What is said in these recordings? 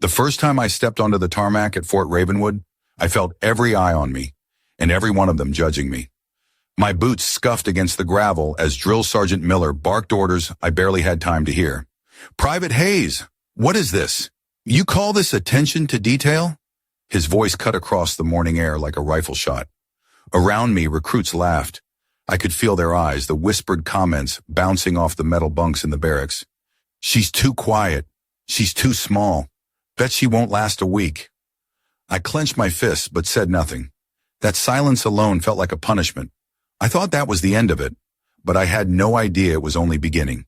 The first time I stepped onto the tarmac at Fort Ravenwood, I felt every eye on me, and every one of them judging me. My boots scuffed against the gravel as Drill Sergeant Miller barked orders I barely had time to hear. "Private Hayes, what is this? You call this attention to detail?" His voice cut across the morning air like a rifle shot. Around me, recruits laughed. I could feel their eyes, the whispered comments bouncing off the metal bunks in the barracks. "She's too quiet. She's too small. Bet she won't last a week." I clenched my fists but said nothing. That silence alone felt like a punishment. I thought that was the end of it, but I had no idea it was only beginning.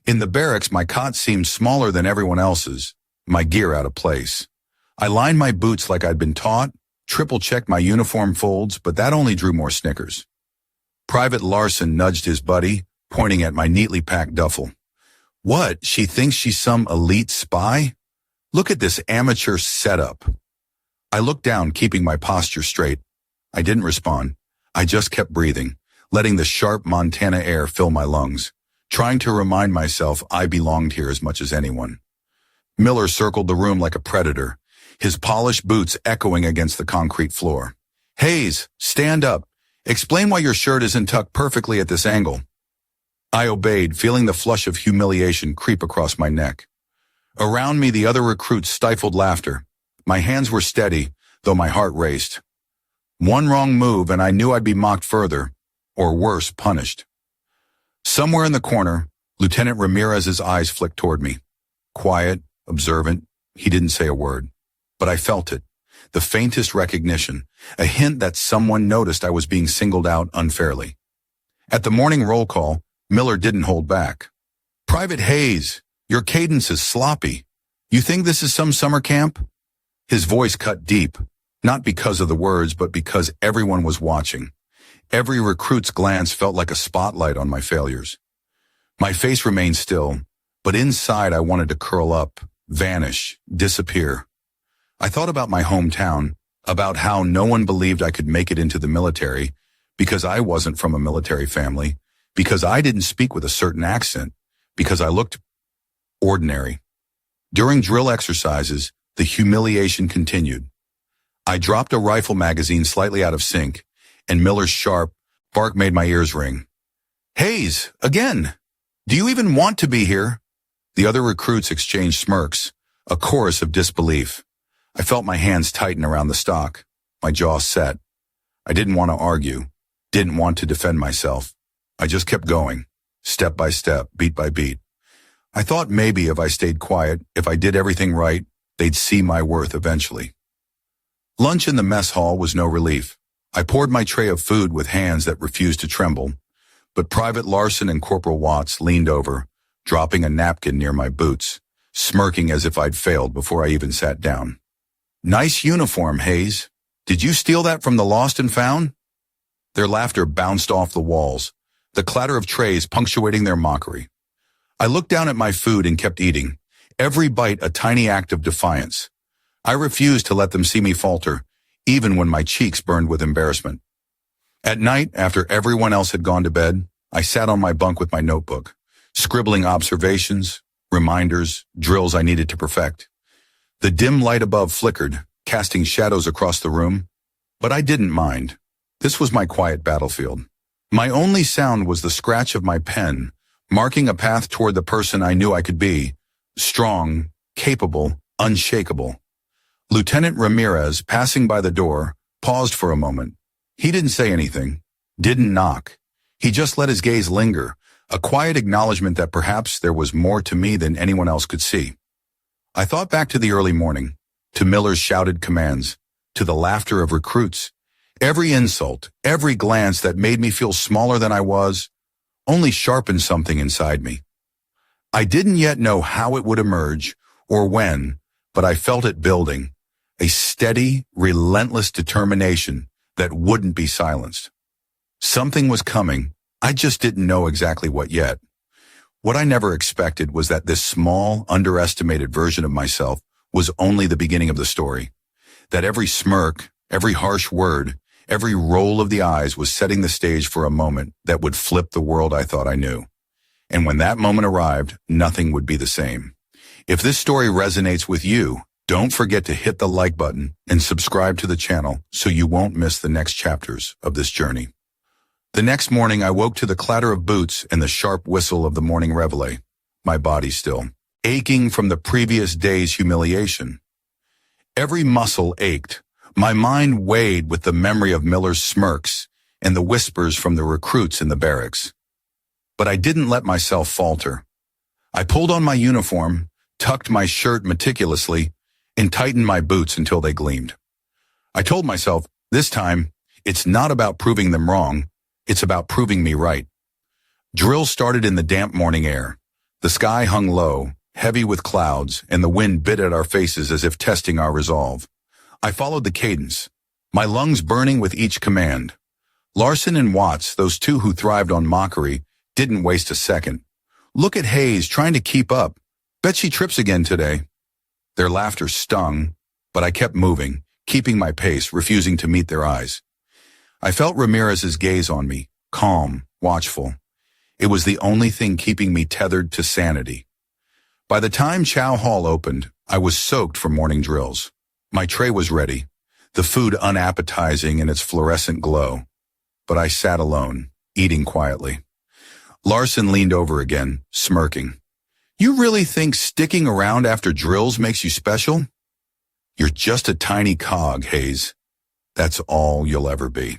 In the barracks, my cot seemed smaller than everyone else's, my gear out of place. I lined my boots like I'd been taught, triple-checked my uniform folds, but that only drew more snickers. Private Larson nudged his buddy, pointing at my neatly packed duffel. "What, she thinks she's some elite spy? Look at this amateur setup." I looked down, keeping my posture straight. I didn't respond. I just kept breathing, letting the sharp Montana air fill my lungs, trying to remind myself I belonged here as much as anyone. Miller circled the room like a predator, his polished boots echoing against the concrete floor. "Hayes, stand up. Explain why your shirt isn't tucked perfectly at this angle." I obeyed, feeling the flush of humiliation creep across my neck. Around me, the other recruits stifled laughter. My hands were steady, though my heart raced. One wrong move and I knew I'd be mocked further, or worse, punished. Somewhere in the corner, Lieutenant Ramirez's eyes flicked toward me. Quiet, observant, he didn't say a word. But I felt it, the faintest recognition, a hint that someone noticed I was being singled out unfairly. At the morning roll call, Miller didn't hold back. "Private Hayes, your cadence is sloppy. You think this is some summer camp?" His voice cut deep, not because of the words, but because everyone was watching. Every recruit's glance felt like a spotlight on my failures. My face remained still, but inside I wanted to curl up, vanish, disappear. I thought about my hometown, about how no one believed I could make it into the military because I wasn't from a military family, because I didn't speak with a certain accent, because I looked ordinary. During drill exercises, the humiliation continued. I dropped a rifle magazine slightly out of sync, and Miller's sharp bark made my ears ring. "Hayes, again! Do you even want to be here?" The other recruits exchanged smirks, a chorus of disbelief. I felt my hands tighten around the stock, my jaw set. I didn't want to argue, didn't want to defend myself. I just kept going, step by step, beat by beat. I thought maybe if I stayed quiet, if I did everything right, they'd see my worth eventually. Lunch in the mess hall was no relief. I poured my tray of food with hands that refused to tremble, but Private Larson and Corporal Watts leaned over, dropping a napkin near my boots, smirking as if I'd failed before I even sat down. "Nice uniform, Hayes. Did you steal that from the Lost and Found?" Their laughter bounced off the walls, the clatter of trays punctuating their mockery. I looked down at my food and kept eating, every bite a tiny act of defiance. I refused to let them see me falter, even when my cheeks burned with embarrassment. At night, after everyone else had gone to bed, I sat on my bunk with my notebook, scribbling observations, reminders, drills I needed to perfect. The dim light above flickered, casting shadows across the room, but I didn't mind. This was my quiet battlefield. My only sound was the scratch of my pen, marking a path toward the person I knew I could be, strong, capable, unshakable. Lieutenant Ramirez, passing by the door, paused for a moment. He didn't say anything, didn't knock. He just let his gaze linger, a quiet acknowledgement that perhaps there was more to me than anyone else could see. I thought back to the early morning, to Miller's shouted commands, to the laughter of recruits. Every insult, every glance that made me feel smaller than I was, only sharpened something inside me. I didn't yet know how it would emerge, or when, but I felt it building, a steady, relentless determination that wouldn't be silenced. Something was coming, I just didn't know exactly what yet. What I never expected was that this small, underestimated version of myself was only the beginning of the story. That every smirk, every harsh word, every roll of the eyes was setting the stage for a moment that would flip the world I thought I knew. And when that moment arrived, nothing would be the same. If this story resonates with you, Don't forget to hit the like button and subscribe to the channel so you won't miss the next chapters of this journey. The next morning, I woke to the clatter of boots and the sharp whistle of the morning reveille, my body still aching from the previous day's humiliation. Every muscle ached. My mind weighed with the memory of Miller's smirks and the whispers from the recruits in the barracks. But I didn't let myself falter. I pulled on my uniform, tucked my shirt meticulously, and tightened my boots until they gleamed. I told myself, this time, it's not about proving them wrong, it's about proving me right. Drill started in the damp morning air. The sky hung low, heavy with clouds, and the wind bit at our faces as if testing our resolve. I followed the cadence, my lungs burning with each command. Larson and Watts, those two who thrived on mockery, didn't waste a second. Look at Hayes trying to keep up. Bet she trips again today. Their laughter stung, but I kept moving, keeping my pace, refusing to meet their eyes. I felt Ramirez's gaze on me, calm, watchful. It was the only thing keeping me tethered to sanity. By the time Chow Hall opened, I was soaked for morning drills. My tray was ready, the food unappetizing in its fluorescent glow. But I sat alone, eating quietly. Larson leaned over again, smirking. You really think sticking around after drills makes you special? You're just a tiny cog, Hayes. That's all you'll ever be.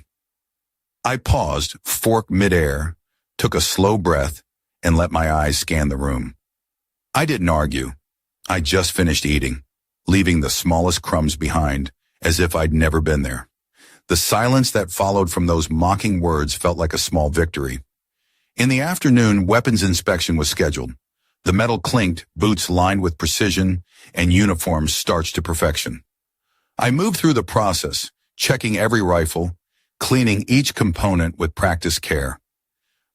I paused, fork midair, took a slow breath, and let my eyes scan the room. I didn't argue. I just finished eating, leaving the smallest crumbs behind, as if I'd never been there. The silence that followed from those mocking words felt like a small victory. In the afternoon, weapons inspection was scheduled. The metal clinked, boots lined with precision, and uniforms starched to perfection. I moved through the process, checking every rifle, cleaning each component with practiced care.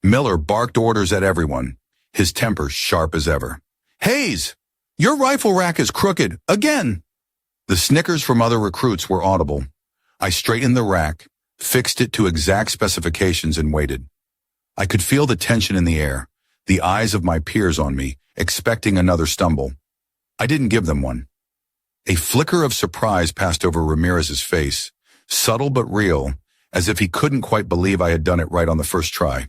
Miller barked orders at everyone, his temper sharp as ever. Hayes, your rifle rack is crooked, again! The snickers from other recruits were audible. I straightened the rack, fixed it to exact specifications, and waited. I could feel the tension in the air, the eyes of my peers on me, expecting another stumble. I didn't give them one. A flicker of surprise passed over Ramirez's face, subtle but real, as if he couldn't quite believe I had done it right on the first try.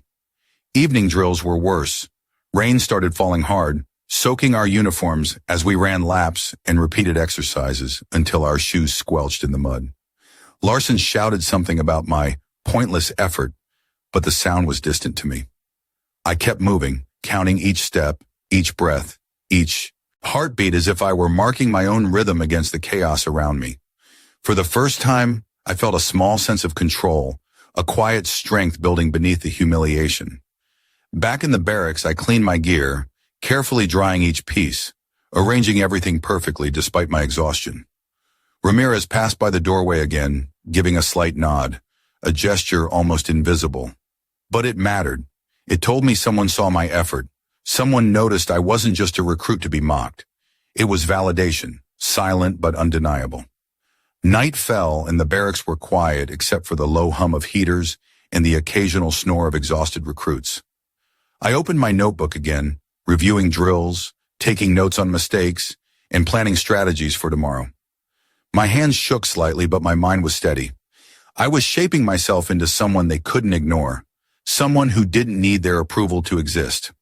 Evening drills were worse. Rain started falling hard, soaking our uniforms as we ran laps and repeated exercises until our shoes squelched in the mud. Larson shouted something about my pointless effort, but the sound was distant to me. I kept moving, counting each step, each breath, each heartbeat as if I were marking my own rhythm against the chaos around me. For the first time, I felt a small sense of control, a quiet strength building beneath the humiliation. Back in the barracks, I cleaned my gear, carefully drying each piece, arranging everything perfectly despite my exhaustion. Ramirez passed by the doorway again, giving a slight nod, a gesture almost invisible. But it mattered. It told me someone saw my effort. Someone noticed I wasn't just a recruit to be mocked. It was validation, silent but undeniable. Night fell and the barracks were quiet except for the low hum of heaters and the occasional snore of exhausted recruits. I opened my notebook again, reviewing drills, taking notes on mistakes, and planning strategies for tomorrow. My hands shook slightly, but my mind was steady. I was shaping myself into someone they couldn't ignore, someone who didn't need their approval to exist.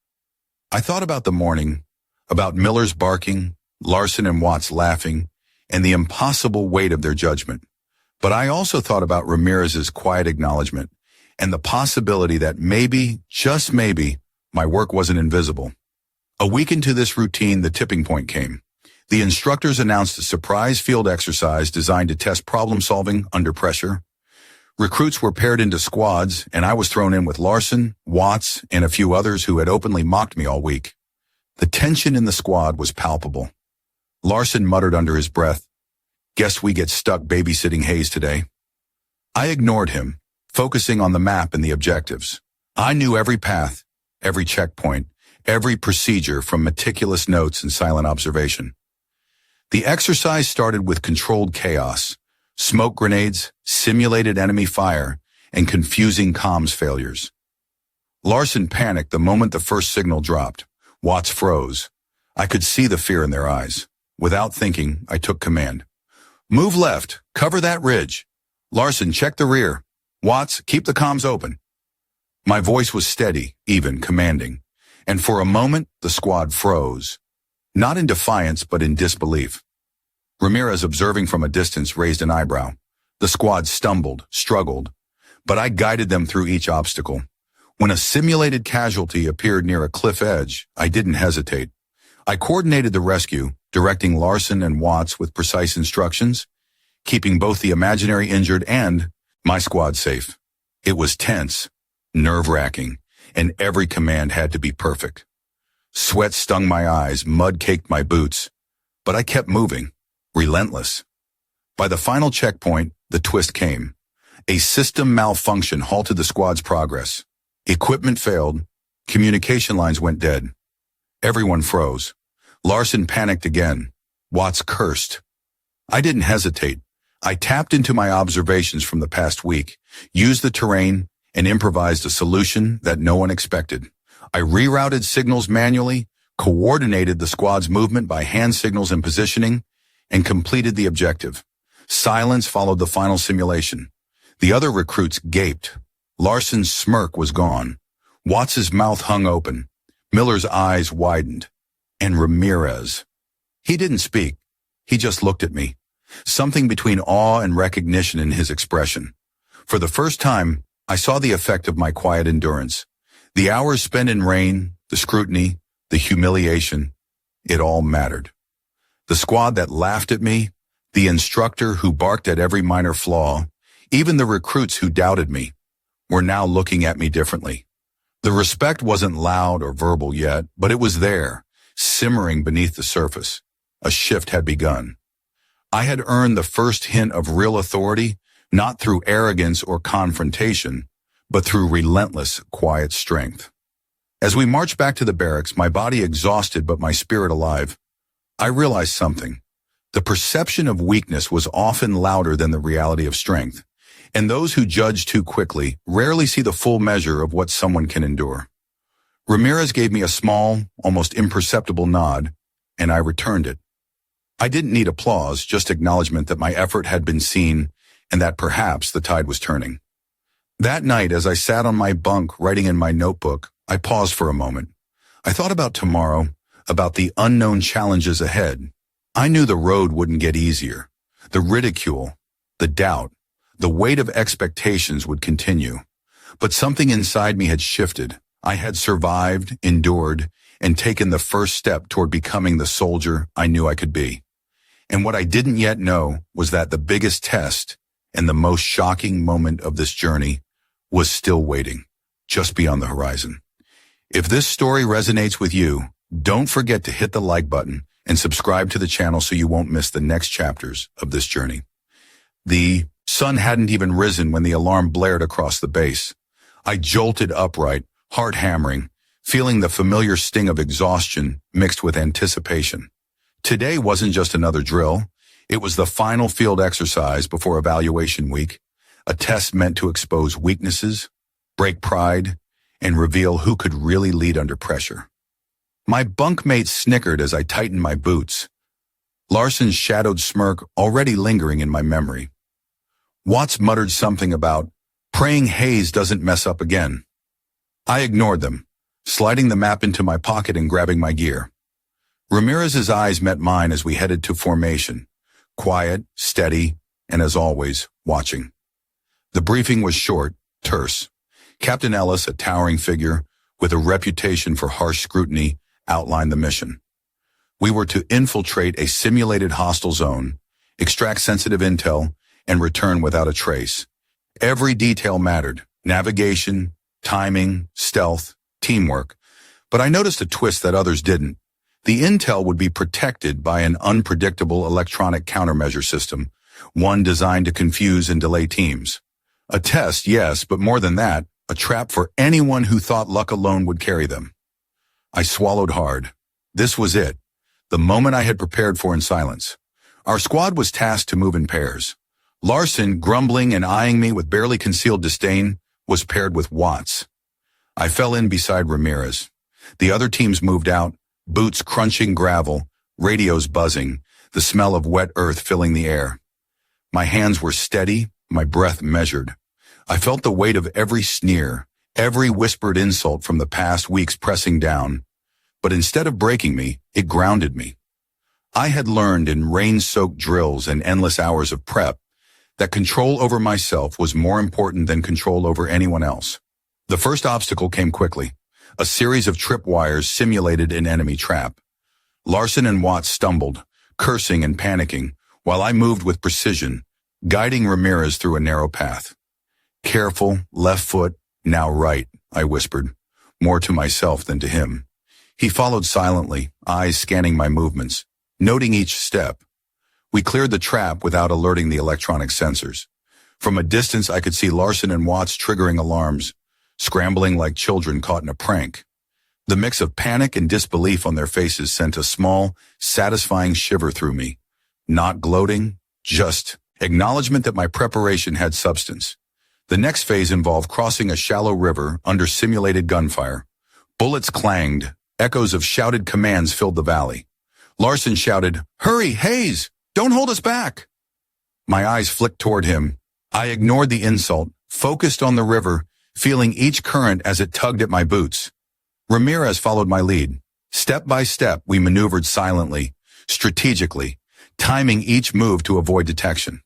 I thought about the morning, about Miller's barking, Larson and Watts laughing, and the impossible weight of their judgment. But I also thought about Ramirez's quiet acknowledgement and the possibility that maybe, just maybe, my work wasn't invisible. A week into this routine, the tipping point came. The instructors announced a surprise field exercise designed to test problem-solving under pressure. Recruits were paired into squads, and I was thrown in with Larson, Watts, and a few others who had openly mocked me all week. The tension in the squad was palpable. Larson muttered under his breath, "Guess we get stuck babysitting Hayes today." I ignored him, focusing on the map and the objectives. I knew every path, every checkpoint, every procedure from meticulous notes and silent observation. The exercise started with controlled chaos, smoke grenades, simulated enemy fire, and confusing comms failures. Larson panicked the moment the first signal dropped. Watts froze. I could see the fear in their eyes. Without thinking, I took command. Move left. Cover that ridge. Larson, check the rear. Watts, keep the comms open. My voice was steady, even commanding. And for a moment, the squad froze. Not in defiance, but in disbelief. Ramirez, observing from a distance, raised an eyebrow. The squad stumbled, struggled, but I guided them through each obstacle. When a simulated casualty appeared near a cliff edge, I didn't hesitate. I coordinated the rescue, directing Larson and Watts with precise instructions, keeping both the imaginary injured and my squad safe. It was tense, nerve-wracking, and every command had to be perfect. Sweat stung my eyes, mud caked my boots, but I kept moving, relentless. By the final checkpoint, the twist came. A system malfunction halted the squad's progress. Equipment failed. Communication lines went dead. Everyone froze. Larson panicked again. Watts cursed. I didn't hesitate. I tapped into my observations from the past week, used the terrain, and improvised a solution that no one expected. I rerouted signals manually, coordinated the squad's movement by hand signals and positioning, and completed the objective. Silence followed the final simulation. The other recruits gaped. Larson's smirk was gone. Watts's mouth hung open. Miller's eyes widened. And Ramirez. He didn't speak. He just looked at me. Something between awe and recognition in his expression. For the first time, I saw the effect of my quiet endurance. The hours spent in rain, the scrutiny, the humiliation, it all mattered. The squad that laughed at me, the instructor who barked at every minor flaw, even the recruits who doubted me, were now looking at me differently. The respect wasn't loud or verbal yet, but it was there, simmering beneath the surface. A shift had begun. I had earned the first hint of real authority, not through arrogance or confrontation, but through relentless, quiet strength. As we marched back to the barracks, my body exhausted but my spirit alive, I realized something. The perception of weakness was often louder than the reality of strength, and those who judge too quickly rarely see the full measure of what someone can endure. Ramirez gave me a small, almost imperceptible nod, and I returned it. I didn't need applause, just acknowledgement that my effort had been seen and that perhaps the tide was turning. That night, as I sat on my bunk writing in my notebook, I paused for a moment. I thought about tomorrow, about the unknown challenges ahead. I knew the road wouldn't get easier. The ridicule, the doubt, the weight of expectations would continue. But something inside me had shifted. I had survived, endured, and taken the first step toward becoming the soldier I knew I could be. And what I didn't yet know was that the biggest test and the most shocking moment of this journey was still waiting, just beyond the horizon. If this story resonates with you, don't forget to hit the like button and subscribe to the channel so you won't miss the next chapters of this journey. The sun hadn't even risen when the alarm blared across the base. I jolted upright, heart hammering, feeling the familiar sting of exhaustion mixed with anticipation. Today wasn't just another drill. It was the final field exercise before evaluation week, a test meant to expose weaknesses, break pride, and reveal who could really lead under pressure. My bunkmates snickered as I tightened my boots. Larson's shadowed smirk already lingering in my memory. Watts muttered something about praying Hayes doesn't mess up again. I ignored them, sliding the map into my pocket and grabbing my gear. Ramirez's eyes met mine as we headed to formation, quiet, steady, and as always, watching. The briefing was short, terse. Captain Ellis, a towering figure with a reputation for harsh scrutiny, outlined the mission. We were to infiltrate a simulated hostile zone, extract sensitive intel, and return without a trace. Every detail mattered: navigation, timing, stealth, teamwork. But I noticed a twist that others didn't. The intel would be protected by an unpredictable electronic countermeasure system, one designed to confuse and delay teams. A test, yes, but more than that, a trap for anyone who thought luck alone would carry them. I swallowed hard. This was it, the moment I had prepared for in silence. Our squad was tasked to move in pairs. Larson, grumbling and eyeing me with barely concealed disdain, was paired with Watts. I fell in beside Ramirez. The other teams moved out, boots crunching gravel, radios buzzing, the smell of wet earth filling the air. My hands were steady, my breath measured. I felt the weight of every sneer, every whispered insult from the past weeks pressing down. But instead of breaking me, it grounded me. I had learned in rain-soaked drills and endless hours of prep that control over myself was more important than control over anyone else. The first obstacle came quickly. A series of tripwires simulated an enemy trap. Larson and Watts stumbled, cursing and panicking, while I moved with precision, guiding Ramirez through a narrow path. Careful, left foot, now right, I whispered, more to myself than to him. He followed silently, eyes scanning my movements, noting each step. We cleared the trap without alerting the electronic sensors. From a distance, I could see Larson and Watts triggering alarms, scrambling like children caught in a prank. The mix of panic and disbelief on their faces sent a small, satisfying shiver through me. Not gloating, just acknowledgement that my preparation had substance. The next phase involved crossing a shallow river under simulated gunfire. Bullets clanged, echoes of shouted commands filled the valley. Larson shouted, "Hurry, Hayes! Don't hold us back!" My eyes flicked toward him. I ignored the insult, focused on the river, feeling each current as it tugged at my boots. Ramirez followed my lead. Step by step, we maneuvered silently, strategically, timing each move to avoid detection.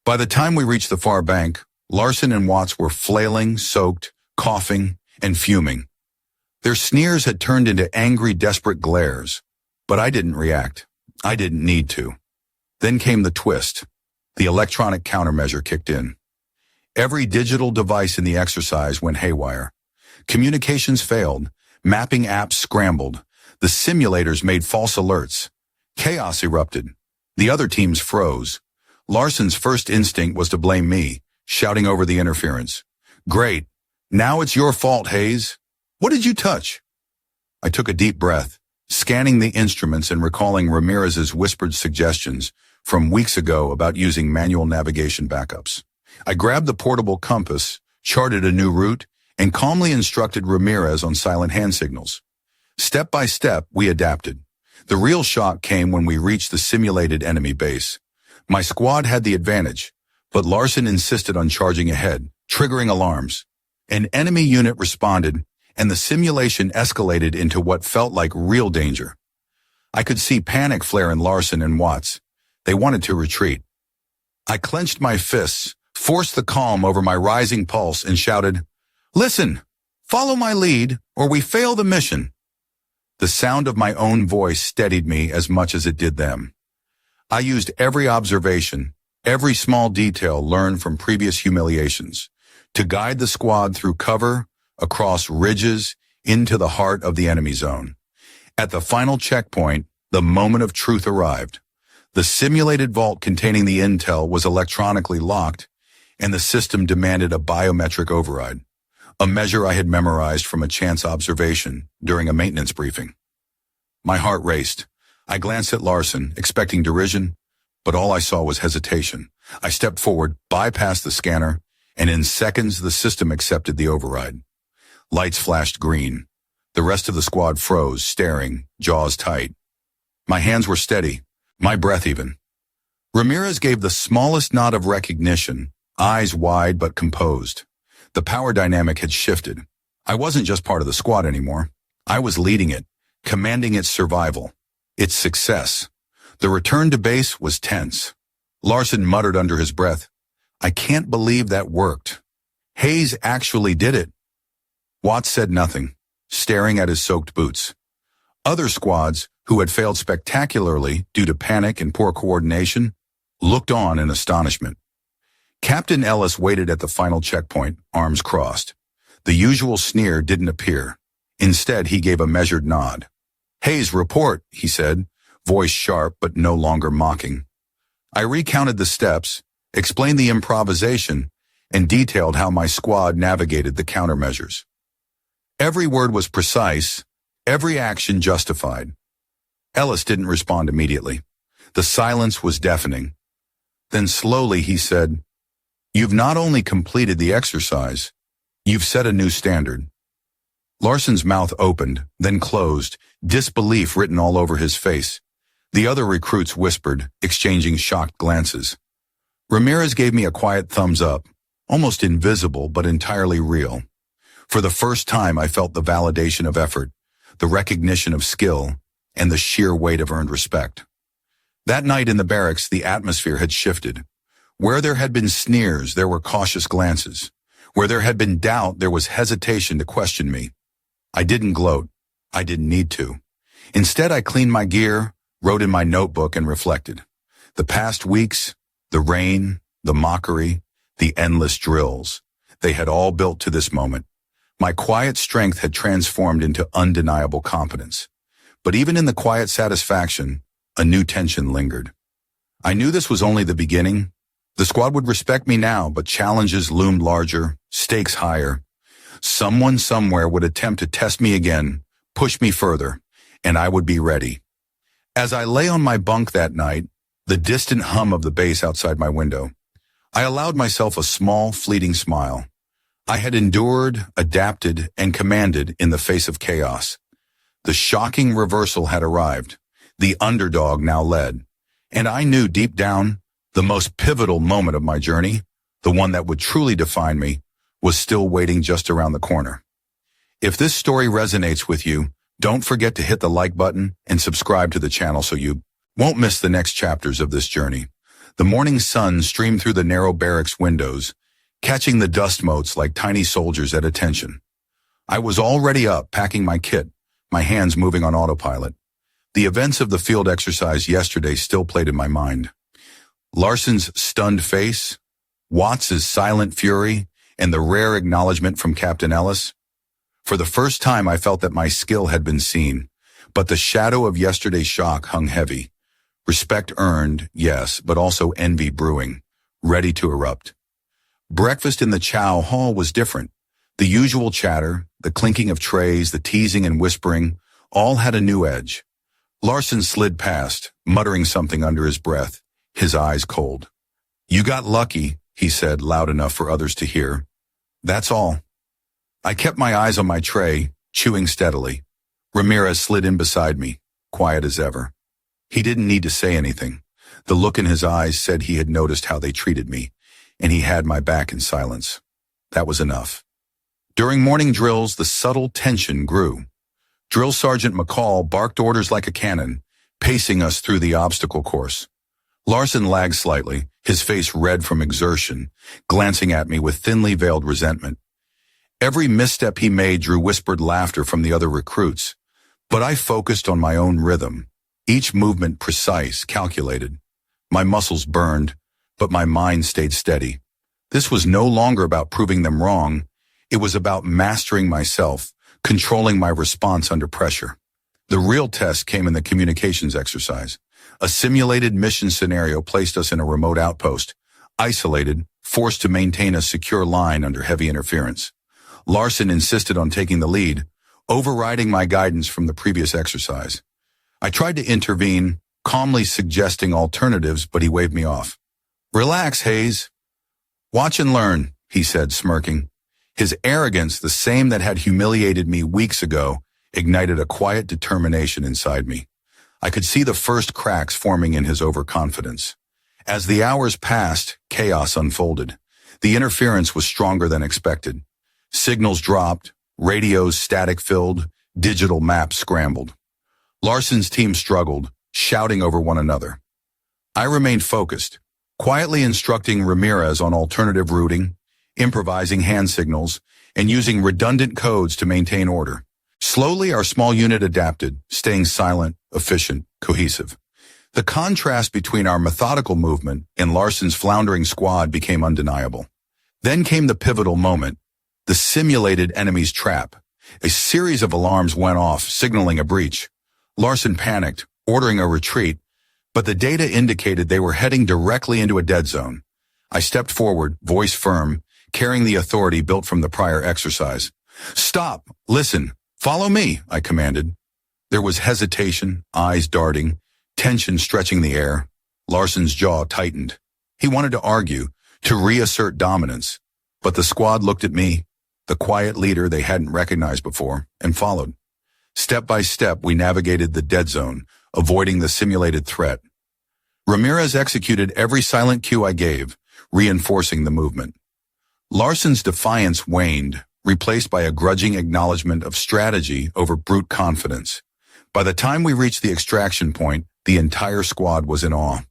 By the time we reached the far bank, Larson and Watts were flailing, soaked, coughing, and fuming. Their sneers had turned into angry, desperate glares, but I didn't react. I didn't need to. Then came the twist. The electronic countermeasure kicked in. Every digital device in the exercise went haywire. Communications failed. Mapping apps scrambled. The simulators made false alerts. Chaos erupted. The other teams froze. Larson's first instinct was to blame me, shouting over the interference. "Great. Now it's your fault, Hayes. What did you touch?" I took a deep breath, scanning the instruments and recalling Ramirez's whispered suggestions from weeks ago about using manual navigation backups. I grabbed the portable compass, charted a new route, and calmly instructed Ramirez on silent hand signals. Step by step, we adapted. The real shock came when we reached the simulated enemy base. My squad had the advantage, but Larson insisted on charging ahead, triggering alarms. An enemy unit responded, and the simulation escalated into what felt like real danger. I could see panic flare in Larson and Watts. They wanted to retreat. I clenched my fists, forced the calm over my rising pulse, and shouted, "Listen, follow my lead, or we fail the mission." The sound of my own voice steadied me as much as it did them. I used every observation, every small detail learned from previous humiliations, to guide the squad through cover, across ridges, into the heart of the enemy zone. At the final checkpoint, the moment of truth arrived. The simulated vault containing the intel was electronically locked, and the system demanded a biometric override, a measure I had memorized from a chance observation during a maintenance briefing. My heart raced. I glanced at Larson, expecting derision, but all I saw was hesitation. I stepped forward, bypassed the scanner, and in seconds the system accepted the override. Lights flashed green. The rest of the squad froze, staring, jaws tight. My hands were steady, my breath even. Ramirez gave the smallest nod of recognition, eyes wide but composed. The power dynamic had shifted. I wasn't just part of the squad anymore. I was leading it, commanding its survival, its success. The return to base was tense. Larson muttered under his breath, "I can't believe that worked. Hayes actually did it." Watts said nothing, staring at his soaked boots. Other squads, who had failed spectacularly due to panic and poor coordination, looked on in astonishment. Captain Ellis waited at the final checkpoint, arms crossed. The usual sneer didn't appear. Instead, he gave a measured nod. "Hayes, report," he said, voice sharp but no longer mocking. I recounted the steps, explained the improvisation, and detailed how my squad navigated the countermeasures. Every word was precise, every action justified. Ellis didn't respond immediately. The silence was deafening. Then slowly he said, "You've not only completed the exercise, you've set a new standard." Larson's mouth opened, then closed, disbelief written all over his face. The other recruits whispered, exchanging shocked glances. Ramirez gave me a quiet thumbs up, almost invisible but entirely real. For the first time, I felt the validation of effort, the recognition of skill, and the sheer weight of earned respect. That night in the barracks, the atmosphere had shifted. Where there had been sneers, there were cautious glances. Where there had been doubt, there was hesitation to question me. I didn't gloat. I didn't need to. Instead, I cleaned my gear, wrote in my notebook, and reflected. The past weeks, the rain, the mockery, the endless drills, they had all built to this moment. My quiet strength had transformed into undeniable competence. But even in the quiet satisfaction, a new tension lingered. I knew this was only the beginning. The squad would respect me now, but challenges loomed larger, stakes higher. Someone somewhere would attempt to test me again, push me further, and I would be ready. As I lay on my bunk that night, the distant hum of the bass outside my window, I allowed myself a small, fleeting smile. I had endured, adapted, and commanded in the face of chaos. The shocking reversal had arrived. The underdog now led. And I knew deep down, the most pivotal moment of my journey, the one that would truly define me, was still waiting just around the corner. If this story resonates with you, don't forget to hit the like button and subscribe to the channel so you won't miss the next chapters of this journey. The morning sun streamed through the narrow barracks windows, catching the dust motes like tiny soldiers at attention. I was already up, packing my kit, my hands moving on autopilot. The events of the field exercise yesterday still played in my mind. Larson's stunned face, Watts's silent fury, and the rare acknowledgement from Captain Ellis. For the first time, I felt that my skill had been seen, but the shadow of yesterday's shock hung heavy. Respect earned, yes, but also envy brewing, ready to erupt. Breakfast in the chow hall was different. The usual chatter, the clinking of trays, the teasing and whispering, all had a new edge. Larson slid past, muttering something under his breath, his eyes cold. "You got lucky," he said, loud enough for others to hear. "That's all." I kept my eyes on my tray, chewing steadily. Ramirez slid in beside me, quiet as ever. He didn't need to say anything. The look in his eyes said he had noticed how they treated me, and he had my back in silence. That was enough. During morning drills, the subtle tension grew. Drill Sergeant McCall barked orders like a cannon, pacing us through the obstacle course. Larson lagged slightly, his face red from exertion, glancing at me with thinly veiled resentment. Every misstep he made drew whispered laughter from the other recruits, but I focused on my own rhythm, each movement precise, calculated. My muscles burned, but my mind stayed steady. This was no longer about proving them wrong. It was about mastering myself, controlling my response under pressure. The real test came in the communications exercise. A simulated mission scenario placed us in a remote outpost, isolated, forced to maintain a secure line under heavy interference. Larson insisted on taking the lead, overriding my guidance from the previous exercise. I tried to intervene, calmly suggesting alternatives, but he waved me off. "Relax, Hayes. Watch and learn," he said, smirking. His arrogance, the same that had humiliated me weeks ago, ignited a quiet determination inside me. I could see the first cracks forming in his overconfidence. As the hours passed, chaos unfolded. The interference was stronger than expected. Signals dropped, radios static-filled, digital maps scrambled. Larson's team struggled, shouting over one another. I remained focused, quietly instructing Ramirez on alternative routing, improvising hand signals, and using redundant codes to maintain order. Slowly, our small unit adapted, staying silent, efficient, cohesive. The contrast between our methodical movement and Larson's floundering squad became undeniable. Then came the pivotal moment, the simulated enemy's trap. A series of alarms went off, signaling a breach. Larson panicked, ordering a retreat, but the data indicated they were heading directly into a dead zone. I stepped forward, voice firm, carrying the authority built from the prior exercise. "Stop! Listen! Follow me!" I commanded. There was hesitation, eyes darting, tension stretching the air. Larson's jaw tightened. He wanted to argue, to reassert dominance, but the squad looked at me, the quiet leader they hadn't recognized before, and followed. Step by step, we navigated the dead zone, avoiding the simulated threat. Ramirez executed every silent cue I gave, reinforcing the movement. Larson's defiance waned, replaced by a grudging acknowledgement of strategy over brute confidence. By the time we reached the extraction point, the entire squad was in awe.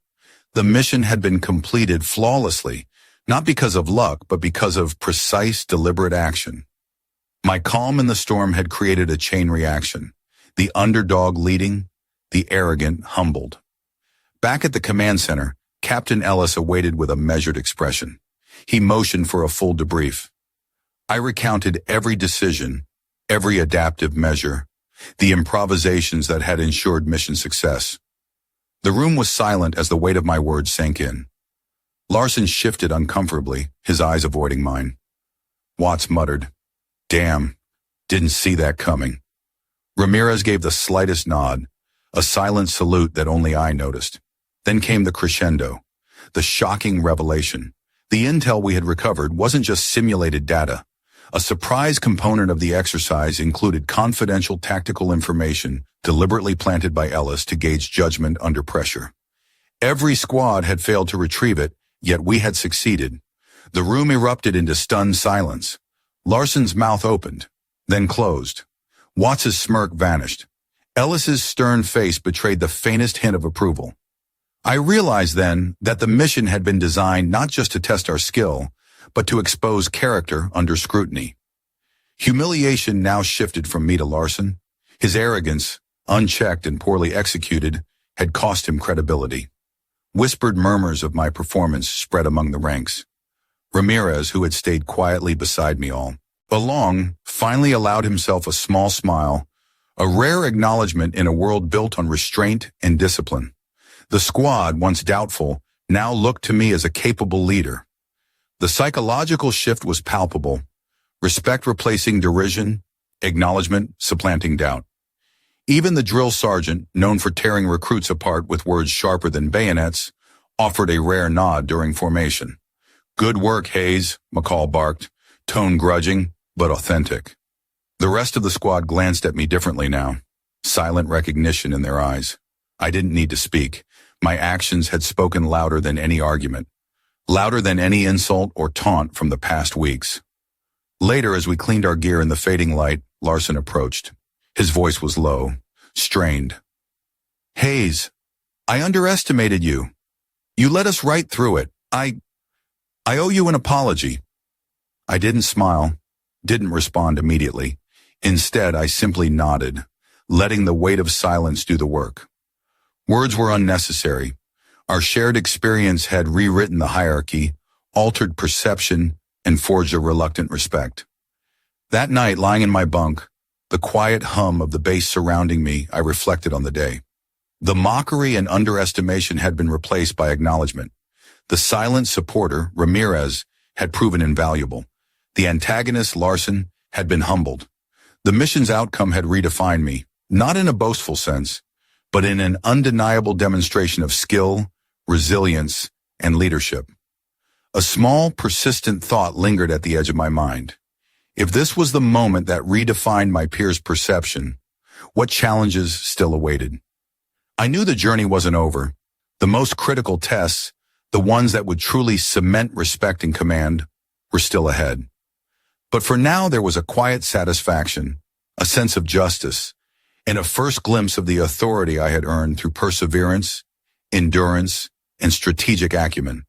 The mission had been completed flawlessly, not because of luck, but because of precise, deliberate action. My calm in the storm had created a chain reaction. The underdog leading, the arrogant humbled. Back at the command center, Captain Ellis awaited with a measured expression. He motioned for a full debrief. I recounted every decision, every adaptive measure, the improvisations that had ensured mission success. The room was silent as the weight of my words sank in. Larson shifted uncomfortably, his eyes avoiding mine. Watts muttered, "Damn, didn't see that coming." Ramirez gave the slightest nod, a silent salute that only I noticed. Then came the crescendo, the shocking revelation. The intel we had recovered wasn't just simulated data. A surprise component of the exercise included confidential tactical information deliberately planted by Ellis to gauge judgment under pressure. Every squad had failed to retrieve it, yet we had succeeded. The room erupted into stunned silence. Larson's mouth opened, then closed. Watts's smirk vanished. Ellis's stern face betrayed the faintest hint of approval. I realized then that the mission had been designed not just to test our skill, but to expose character under scrutiny. Humiliation now shifted from me to Larson. His arrogance, unchecked and poorly executed, had cost him credibility. Whispered murmurs of my performance spread among the ranks. Ramirez, who had stayed quietly beside me all along, finally allowed himself a small smile, a rare acknowledgement in a world built on restraint and discipline. The squad, once doubtful, now looked to me as a capable leader. The psychological shift was palpable, respect replacing derision, acknowledgement supplanting doubt. Even the drill sergeant, known for tearing recruits apart with words sharper than bayonets, offered a rare nod during formation. "Good work, Hayes," McCall barked, tone grudging, but authentic. The rest of the squad glanced at me differently now, silent recognition in their eyes. I didn't need to speak. My actions had spoken louder than any argument, louder than any insult or taunt from the past weeks. Later, as we cleaned our gear in the fading light, Larson approached. His voice was low, strained. "Hayes, I underestimated you. You led us right through it. I owe you an apology." I didn't smile, didn't respond immediately. Instead, I simply nodded, letting the weight of silence do the work. Words were unnecessary. Our shared experience had rewritten the hierarchy, altered perception, and forged a reluctant respect. That night, lying in my bunk, the quiet hum of the base surrounding me, I reflected on the day. The mockery and underestimation had been replaced by acknowledgement. The silent supporter, Ramirez, had proven invaluable. The antagonist, Larson, had been humbled. The mission's outcome had redefined me, not in a boastful sense, but in an undeniable demonstration of skill, resilience, and leadership. A small, persistent thought lingered at the edge of my mind. If this was the moment that redefined my peers' perception, what challenges still awaited? I knew the journey wasn't over. The most critical tests, the ones that would truly cement respect and command, were still ahead. But for now, there was a quiet satisfaction, a sense of justice, and a first glimpse of the authority I had earned through perseverance, endurance, and strategic acumen.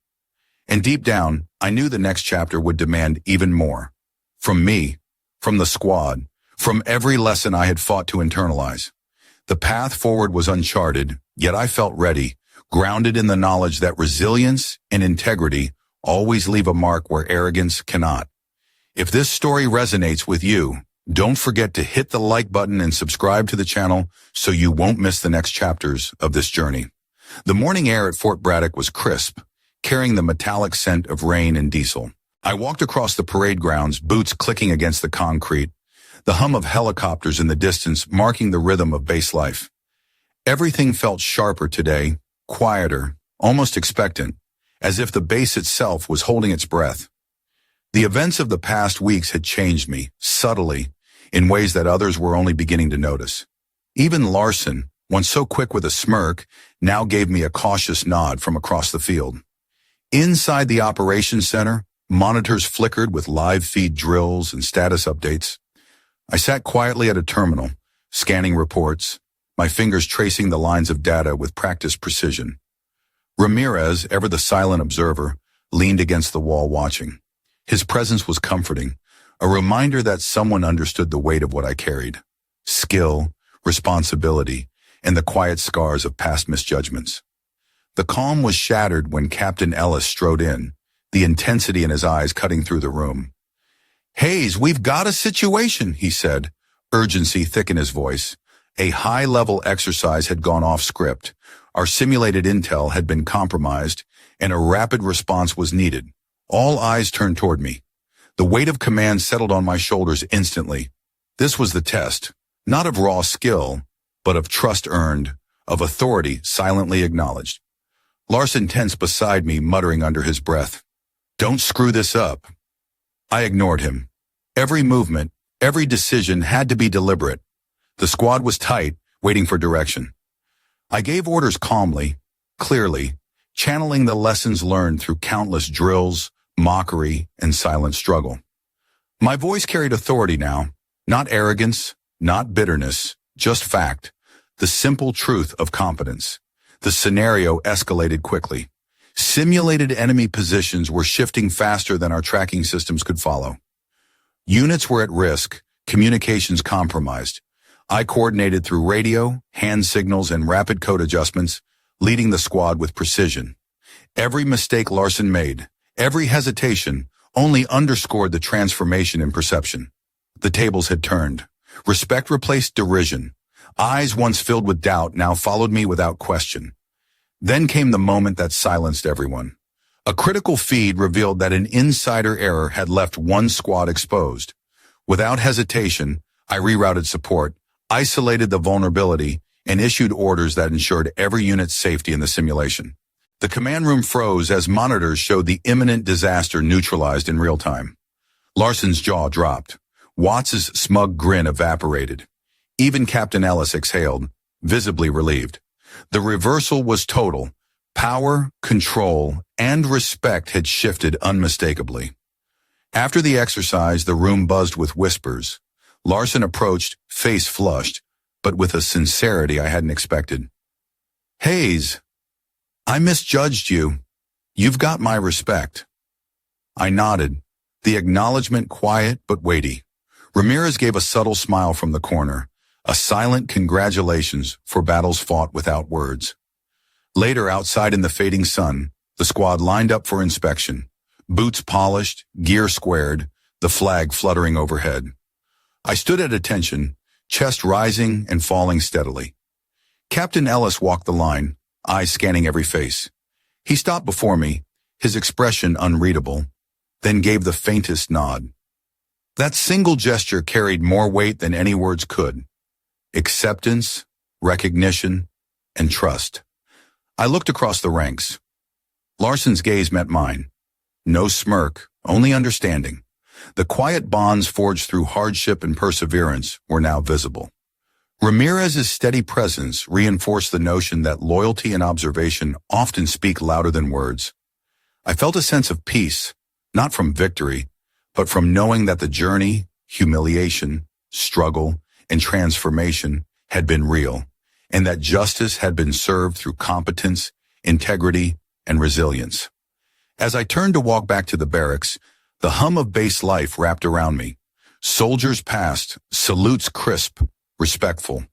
And deep down, I knew the next chapter would demand even more. From me, from the squad, from every lesson I had fought to internalize. The path forward was uncharted, yet I felt ready, grounded in the knowledge that resilience and integrity always leave a mark where arrogance cannot. If this story resonates with you, don't forget to hit the like button and subscribe to the channel so you won't miss the next chapters of this journey. The morning air at Fort Braddock was crisp, carrying the metallic scent of rain and diesel. I walked across the parade grounds, boots clicking against the concrete, the hum of helicopters in the distance marking the rhythm of base life. Everything felt sharper today, quieter, almost expectant, as if the base itself was holding its breath. The events of the past weeks had changed me, subtly, in ways that others were only beginning to notice. Even Larson, once so quick with a smirk, now gave me a cautious nod from across the field. Inside the operations center, monitors flickered with live feed drills and status updates. I sat quietly at a terminal, scanning reports, my fingers tracing the lines of data with practiced precision. Ramirez, ever the silent observer, leaned against the wall watching. His presence was comforting, a reminder that someone understood the weight of what I carried. Skill, responsibility, and the quiet scars of past misjudgments. The calm was shattered when Captain Ellis strode in, the intensity in his eyes cutting through the room. "Hayes, we've got a situation," he said, urgency thick in his voice. A high-level exercise had gone off script. Our simulated intel had been compromised, and a rapid response was needed. All eyes turned toward me. The weight of command settled on my shoulders instantly. This was the test, not of raw skill, but of trust earned, of authority silently acknowledged. Larson tensed beside me, muttering under his breath, "Don't screw this up." I ignored him. Every movement, every decision had to be deliberate. The squad was tight, waiting for direction. I gave orders calmly, clearly, channeling the lessons learned through countless drills, mockery, and silent struggle. My voice carried authority now, not arrogance, not bitterness, just fact, the simple truth of competence. The scenario escalated quickly. Simulated enemy positions were shifting faster than our tracking systems could follow. Units were at risk, communications compromised. I coordinated through radio, hand signals, and rapid code adjustments, leading the squad with precision. Every mistake Larson made, every hesitation, only underscored the transformation in perception. The tables had turned. Respect replaced derision. Eyes once filled with doubt now followed me without question. Then came the moment that silenced everyone. A critical feed revealed that an insider error had left one squad exposed. Without hesitation, I rerouted support, isolated the vulnerability, and issued orders that ensured every unit's safety in the simulation. The command room froze as monitors showed the imminent disaster neutralized in real time. Larson's jaw dropped. Watts's smug grin evaporated. Even Captain Ellis exhaled, visibly relieved. The reversal was total. Power, control, and respect had shifted unmistakably. After the exercise, the room buzzed with whispers. Larson approached, face flushed, but with a sincerity I hadn't expected. "Hayes, I misjudged you. You've got my respect." I nodded, the acknowledgement quiet but weighty. Ramirez gave a subtle smile from the corner, a silent congratulations for battles fought without words. Later, outside in the fading sun, the squad lined up for inspection, boots polished, gear squared, the flag fluttering overhead. I stood at attention, chest rising and falling steadily. Captain Ellis walked the line, eyes scanning every face. He stopped before me, his expression unreadable, then gave the faintest nod. That single gesture carried more weight than any words could. Acceptance, recognition, and trust. I looked across the ranks. Larson's gaze met mine. No smirk, only understanding. The quiet bonds forged through hardship and perseverance were now visible. Ramirez's steady presence reinforced the notion that loyalty and observation often speak louder than words. I felt a sense of peace, not from victory, but from knowing that the journey, humiliation, struggle, and transformation had been real, and that justice had been served through competence, integrity, and resilience. As I turned to walk back to the barracks, the hum of base life wrapped around me. Soldiers passed, salutes crisp, respectful.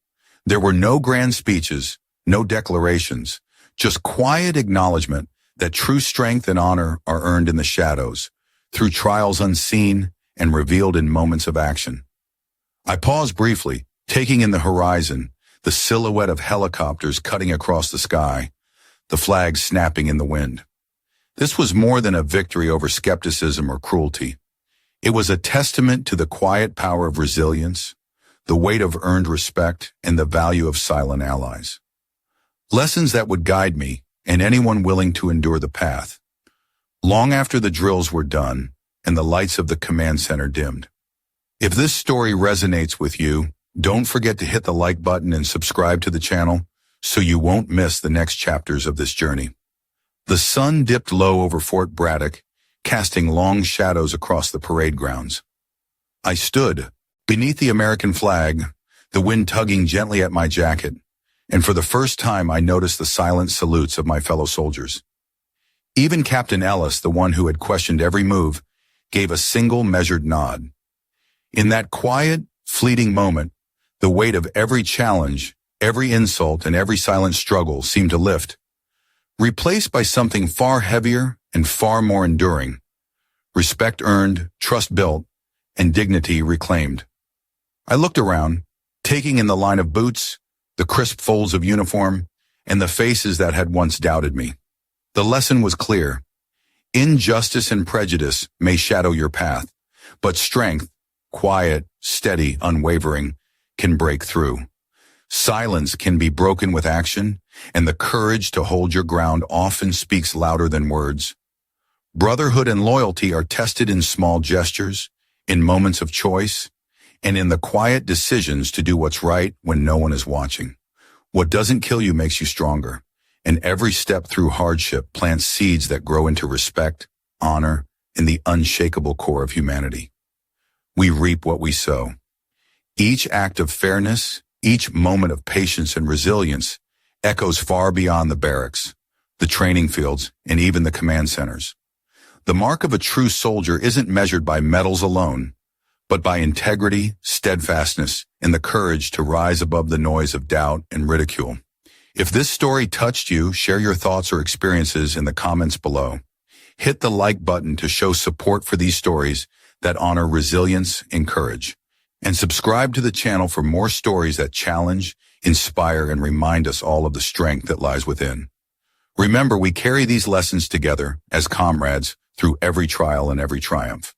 There were no grand speeches, no declarations, just quiet acknowledgement that true strength and honor are earned in the shadows, through trials unseen and revealed in moments of action. I paused briefly, taking in the horizon, the silhouette of helicopters cutting across the sky, the flags snapping in the wind. This was more than a victory over skepticism or cruelty. It was a testament to the quiet power of resilience, the weight of earned respect, and the value of silent allies. Lessons that would guide me and anyone willing to endure the path. Long after the drills were done and the lights of the command center dimmed. If this story resonates with you, don't forget to hit the like button and subscribe to the channel. so you won't miss the next chapters of this journey. The sun dipped low over Fort Braddock, casting long shadows across the parade grounds. I stood beneath the American flag, the wind tugging gently at my jacket, and for the first time I noticed the silent salutes of my fellow soldiers. Even Captain Ellis, the one who had questioned every move, gave a single measured nod. In that quiet, fleeting moment, the weight of every challenge, every insult, and every silent struggle seemed to lift, replaced by something far heavier and far more enduring. Respect earned, trust built, and dignity reclaimed. I looked around, taking in the line of boots, the crisp folds of uniform, and the faces that had once doubted me. The lesson was clear. Injustice and prejudice may shadow your path, but strength, quiet, steady, unwavering, can break through. Silence can be broken with action, and the courage to hold your ground often speaks louder than words. Brotherhood and loyalty are tested in small gestures, in moments of choice, and in the quiet decisions to do what's right when no one is watching. What doesn't kill you makes you stronger, and every step through hardship plants seeds that grow into respect, honor, and the unshakable core of humanity. We reap what we sow. Each act of fairness, each moment of patience and resilience echoes far beyond the barracks, the training fields, and even the command centers. The mark of a true soldier isn't measured by medals alone, but by integrity, steadfastness, and the courage to rise above the noise of doubt and ridicule. If this story touched you, share your thoughts or experiences in the comments below. Hit the like button to show support for these stories that honor resilience and courage. And subscribe to the channel for more stories that challenge, inspire, and remind us all of the strength that lies within. Remember, we carry these lessons together as comrades through every trial and every triumph.